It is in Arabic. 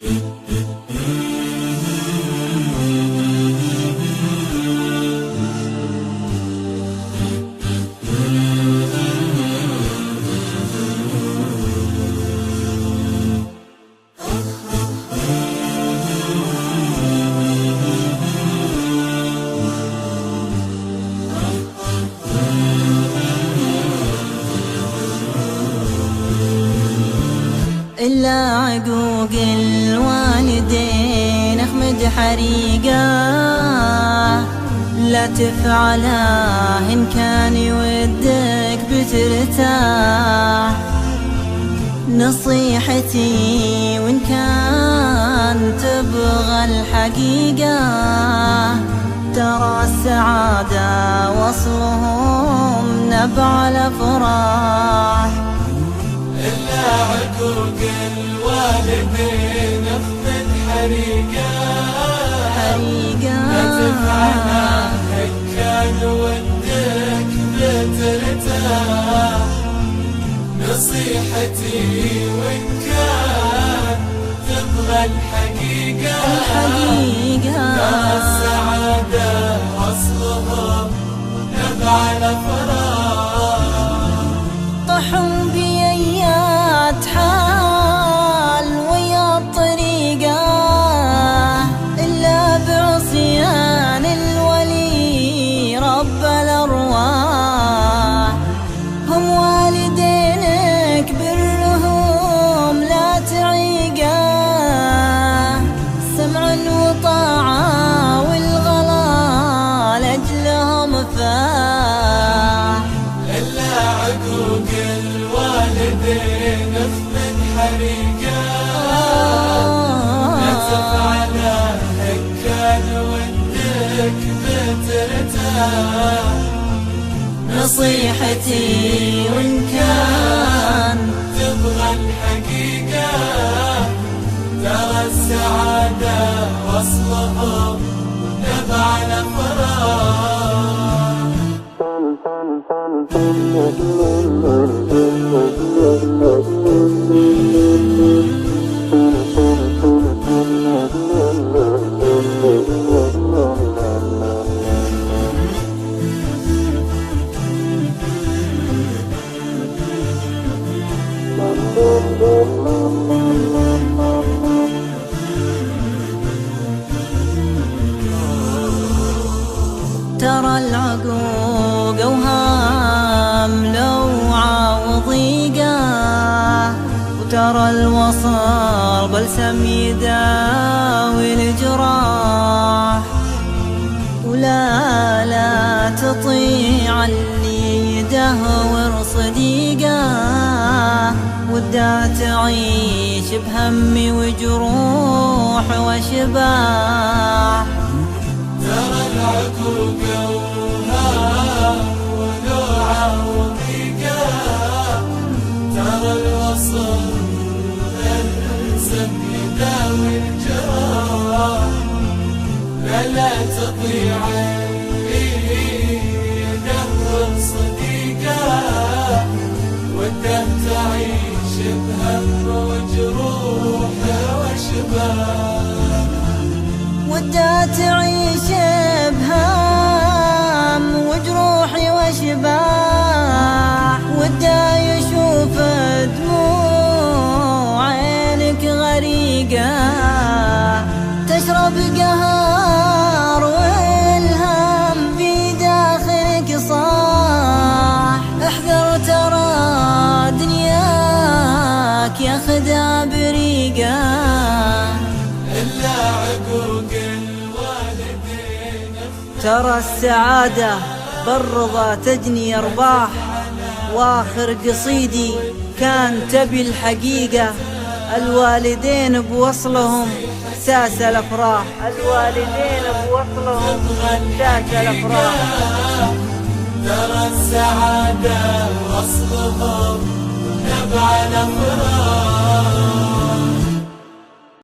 إلا عقوق الوالدين اخمد حريقه، لا تفعله إن كان يودك بترتاح. نصيحتي وإن كان تبغى الحقيقة، ترى السعادة وصلهم نبع الأفراح. إلا عقوق الوالدين اخفض حريقه، لا تفعله إن كان ودك بترتاح. نصيحتي وإن كان تبغى الحقيقة، ترى السعادة وصلهم نبع الأفراح. طحوا بأيات حال ويا الطريقة، إلا بعصيان الولي رب الأرواح. هم والدينك برهم لا تعيقه، سمعا وطاعة والغلا لأجلهم فاح. إلا عقوق الوالدين اخفض حريقه، لا تفعله إن كان ودك بترتاح. نصيحتي وإن كان تبغى الحقيقة، ترى السعادة وصلهم نبع الأفراح. ترى العقوق اوهام لوعة وضيقة، وترى الوصل بلسم يداوي الجراح. ولا تطيع اللي يدهور صديقه، ودا تعيش بهم وجروح وشباح. ترى العقوق اوهام ولوعة وضيقة، ترى الوصل بلسم يداوي الجراح. لا تطيع اللي يدهور صديقه، وده تعيش بهم وجروح وشباح. ودا تعيش بهم وجروح وشباح، ودا يشوف دموع عينك غريقة، تشرب قهر والهم في داخلك صاح. احذر ترى دنياك ياخدها بريقة. إلا عقوق الوالدين ترى السعادة بالرضا تجني أرباح، وآخر قصيدي كان تبي الحقيقة. الوالدين بوصلهم ساس الأفراح، الوالدين بوصلهم ساس الأفراح. ترى السعادة وصلهم نبع الأفراح.